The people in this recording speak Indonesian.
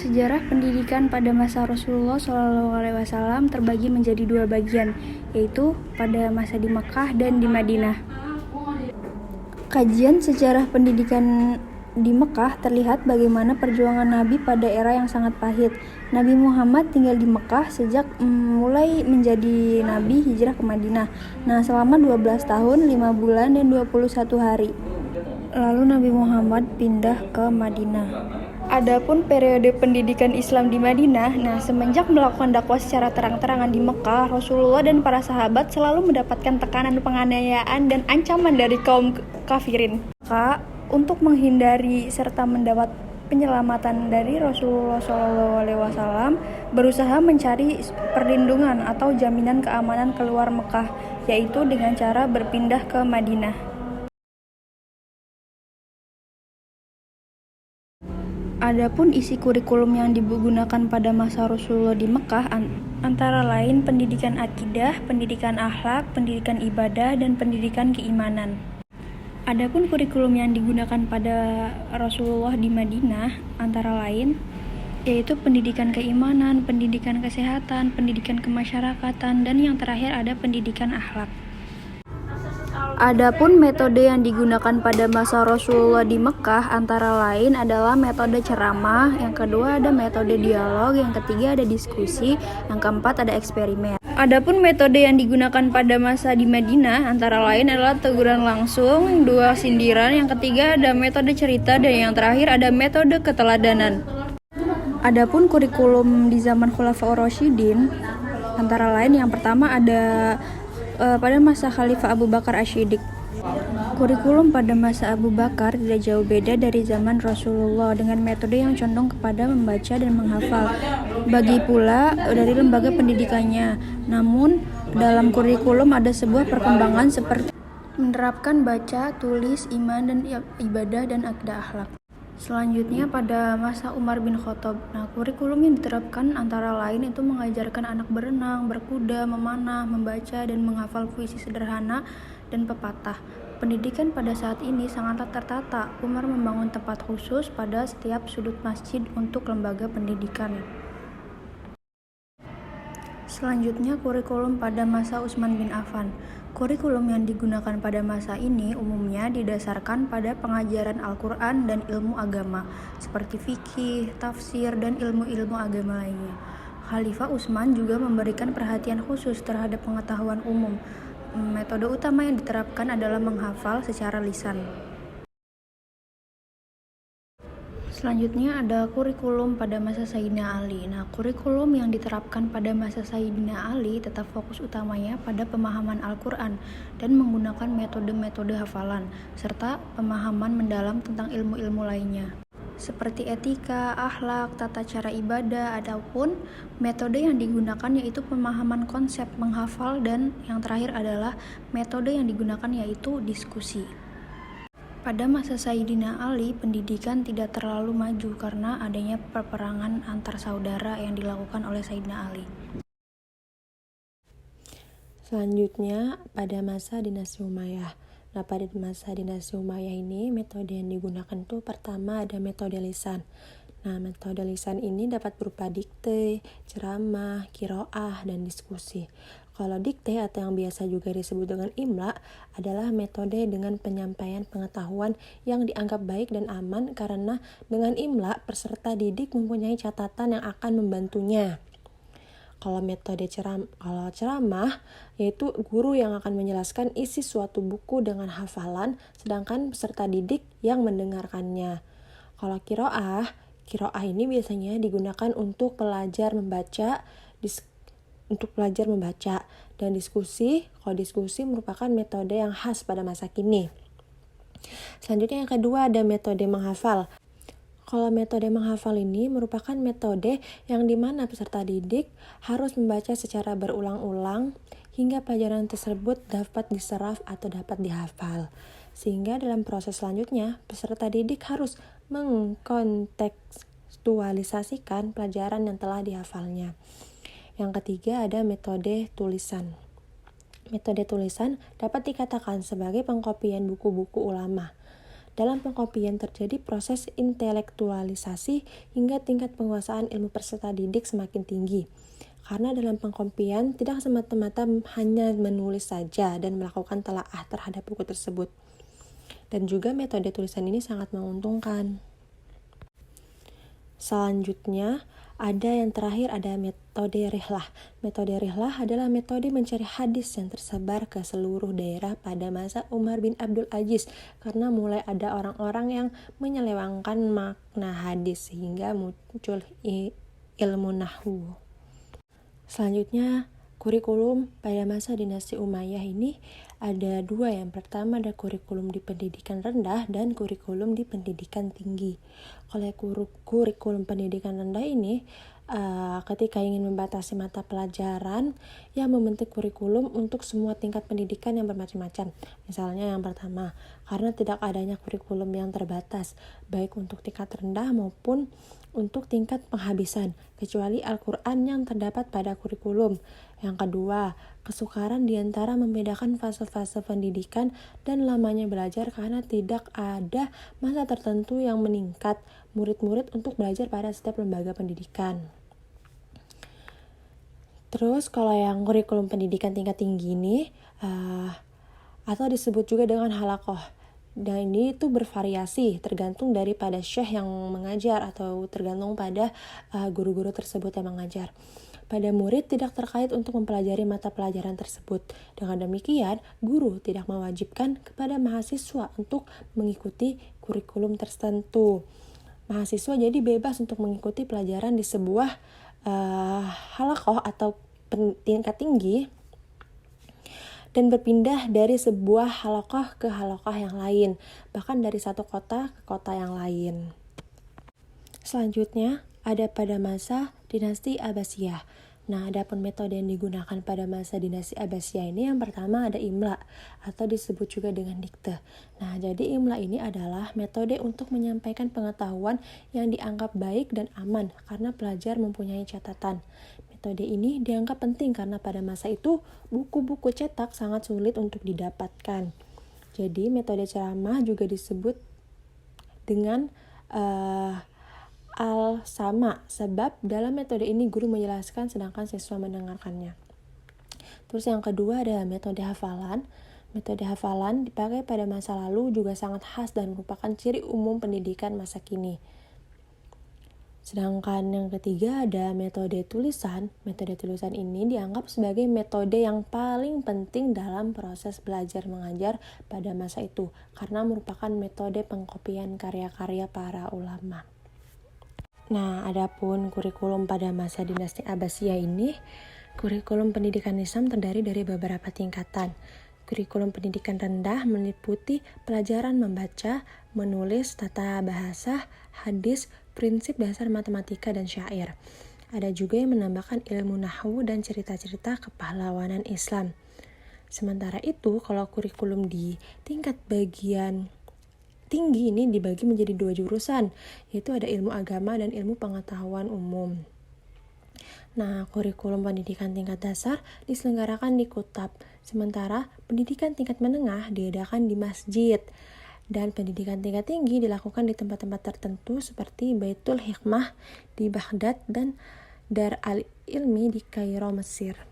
Sejarah pendidikan pada masa Rasulullah SAW terbagi menjadi dua bagian, yaitu pada masa di Mekah dan di Madinah. Kajian sejarah pendidikan di Mekah terlihat bagaimana perjuangan Nabi pada era yang sangat pahit. Nabi Muhammad tinggal di Mekah sejak mulai menjadi Nabi hijrah ke Madinah. Selama 12 tahun, 5 bulan, dan 21 hari. Lalu Nabi Muhammad pindah ke Madinah. Adapun periode pendidikan Islam di Madinah, semenjak melakukan dakwah secara terang-terangan di Mekah, Rasulullah dan para sahabat selalu mendapatkan tekanan penganiayaan dan ancaman dari kaum kafirin. Maka, untuk menghindari serta mendapat penyelamatan dari Rasulullah SAW, berusaha mencari perlindungan atau jaminan keamanan keluar Mekah, yaitu dengan cara berpindah ke Madinah. Adapun isi kurikulum yang digunakan pada masa Rasulullah di Mekah antara lain pendidikan akidah, pendidikan akhlak, pendidikan ibadah, dan pendidikan keimanan. Adapun kurikulum yang digunakan pada Rasulullah di Madinah antara lain yaitu pendidikan keimanan, pendidikan kesehatan, pendidikan kemasyarakatan, dan yang terakhir ada pendidikan akhlak. Adapun metode yang digunakan pada masa Rasulullah di Mekah antara lain adalah metode ceramah, yang kedua ada metode dialog, yang ketiga ada diskusi, yang keempat ada eksperimen. Adapun metode yang digunakan pada masa di Madinah antara lain adalah teguran langsung, dua sindiran, yang ketiga ada metode cerita, dan yang terakhir ada metode keteladanan. Adapun kurikulum di zaman Khulafaur Rasyidin antara lain yang pertama ada pada masa Khalifah Abu Bakar Asy-Syiddiq. Kurikulum pada masa Abu Bakar tidak jauh beda dari zaman Rasulullah dengan metode yang condong kepada membaca dan menghafal. Bagi pula dari lembaga pendidikannya. Namun, dalam kurikulum ada sebuah perkembangan seperti menerapkan baca, tulis, iman, dan ibadah, dan akidah akhlak. Selanjutnya pada masa Umar bin Khattab. Kurikulum yang diterapkan antara lain itu mengajarkan anak berenang, berkuda, memanah, membaca, dan menghafal puisi sederhana dan pepatah. Pendidikan pada saat ini sangatlah tertata. Umar membangun tempat khusus pada setiap sudut masjid untuk lembaga pendidikan. Selanjutnya kurikulum pada masa Utsman bin Affan. Kurikulum yang digunakan pada masa ini umumnya didasarkan pada pengajaran Al-Quran dan ilmu agama, seperti fikih, tafsir, dan ilmu-ilmu agama lainnya. Khalifah Utsman juga memberikan perhatian khusus terhadap pengetahuan umum. Metode utama yang diterapkan adalah menghafal secara lisan. Selanjutnya ada kurikulum pada masa Sayyidina Ali. Kurikulum yang diterapkan pada masa Sayyidina Ali tetap fokus utamanya pada pemahaman Al-Quran dan menggunakan metode-metode hafalan, serta pemahaman mendalam tentang ilmu-ilmu lainnya, seperti etika, akhlak, tata cara ibadah, ataupun metode yang digunakan yaitu pemahaman konsep menghafal, dan yang terakhir adalah metode yang digunakan yaitu diskusi. Pada masa Sayyidina Ali, pendidikan tidak terlalu maju karena adanya peperangan antar saudara yang dilakukan oleh Sayyidina Ali. Selanjutnya, pada masa dinasti Umayyah. Pada masa dinasti Umayyah ini, metode yang digunakan itu pertama ada metode lisan. Metode lisan ini dapat berupa dikte, ceramah, qiraah, dan diskusi. Kalau dikte atau yang biasa juga disebut dengan imla adalah metode dengan penyampaian pengetahuan yang dianggap baik dan aman karena dengan imla peserta didik mempunyai catatan yang akan membantunya. Kalau metode ceramah yaitu guru yang akan menjelaskan isi suatu buku dengan hafalan sedangkan peserta didik yang mendengarkannya. Kalau qiraah ini biasanya digunakan untuk pelajar membaca dan diskusi. Kalau diskusi merupakan metode yang khas pada masa kini. Selanjutnya yang kedua ada metode menghafal. Kalau metode menghafal ini merupakan metode yang dimana peserta didik harus membaca secara berulang-ulang hingga pelajaran tersebut dapat diserap atau dapat dihafal. Sehingga dalam proses selanjutnya peserta didik harus mengkontekstualisasikan pelajaran yang telah dihafalnya. Yang ketiga ada metode tulisan. Metode tulisan dapat dikatakan sebagai pengkopian buku-buku ulama. Dalam pengkopian terjadi proses intelektualisasi hingga tingkat penguasaan ilmu peserta didik semakin tinggi. Karena dalam pengkopian tidak semata-mata hanya menulis saja dan melakukan telaah terhadap buku tersebut. Dan juga metode tulisan ini sangat menguntungkan. Selanjutnya, ada metode rihlah. Metode rihlah adalah metode mencari hadis yang tersebar ke seluruh daerah pada masa Umar bin Abdul Aziz, karena mulai ada orang-orang yang menyelewengkan makna hadis sehingga muncul ilmu nahwu. Selanjutnya, kurikulum pada masa dinasti Umayyah ini ada dua. Yang pertama ada kurikulum di pendidikan rendah dan kurikulum di pendidikan tinggi. Kalau kurikulum pendidikan rendah ini, ketika ingin membatasi mata pelajaran yang membentuk kurikulum untuk semua tingkat pendidikan yang bermacam-macam. Misalnya yang pertama, karena tidak adanya kurikulum yang terbatas, baik untuk tingkat rendah maupun untuk tingkat penghabisan, kecuali Al-Quran yang terdapat pada kurikulum. Yang kedua, kesukaran diantara membedakan fase-fase pendidikan dan lamanya belajar karena tidak ada masa tertentu yang meningkat murid-murid untuk belajar pada setiap lembaga pendidikan. Terus kalau yang kurikulum pendidikan tingkat tinggi ini, atau disebut juga dengan halakoh, dan ini itu bervariasi tergantung daripada syekh yang mengajar atau tergantung pada guru-guru tersebut yang mengajar. Pada murid tidak terkait untuk mempelajari mata pelajaran tersebut. Dengan demikian, guru tidak mewajibkan kepada mahasiswa untuk mengikuti kurikulum tertentu. Mahasiswa jadi bebas untuk mengikuti pelajaran di sebuah halakoh atau tingkat tinggi dan berpindah dari sebuah halakoh ke halakoh yang lain, bahkan dari satu kota ke kota yang lain. Selanjutnya, ada pada masa dinasti Abbasiyah. Nah, adapun metode yang digunakan pada masa dinasti Abbasiyah ini, yang pertama ada imla atau disebut juga dengan dikte. Nah, jadi imla ini adalah metode untuk menyampaikan pengetahuan yang dianggap baik dan aman karena pelajar mempunyai catatan. Metode ini dianggap penting karena pada masa itu buku-buku cetak sangat sulit untuk didapatkan. Jadi metode ceramah juga disebut dengan al-sama, sebab dalam metode ini guru menjelaskan sedangkan siswa mendengarkannya. Terus yang kedua ada metode hafalan. Metode hafalan dipakai pada masa lalu juga sangat khas dan merupakan ciri umum pendidikan masa kini. Sedangkan yang ketiga ada metode tulisan. Metode tulisan ini dianggap sebagai metode yang paling penting dalam proses belajar mengajar pada masa itu karena merupakan metode pengkopian karya-karya para ulama. Nah, adapun kurikulum pada masa dinasti Abbasiyah ini, kurikulum pendidikan Islam terdiri dari beberapa tingkatan. Kurikulum pendidikan rendah meliputi pelajaran membaca, menulis, tata bahasa, hadis, prinsip dasar matematika dan syair. Ada juga yang menambahkan ilmu nahwu dan cerita-cerita kepahlawanan Islam. Sementara itu, kalau kurikulum di tingkat bagian tinggi ini dibagi menjadi 2 jurusan, yaitu ada ilmu agama dan ilmu pengetahuan umum. Nah, kurikulum pendidikan tingkat dasar diselenggarakan di kutab, sementara pendidikan tingkat menengah diadakan di masjid, dan pendidikan tingkat tinggi dilakukan di tempat-tempat tertentu seperti Baitul Hikmah di Baghdad dan Dar al-Ilmi di Kairo, Mesir.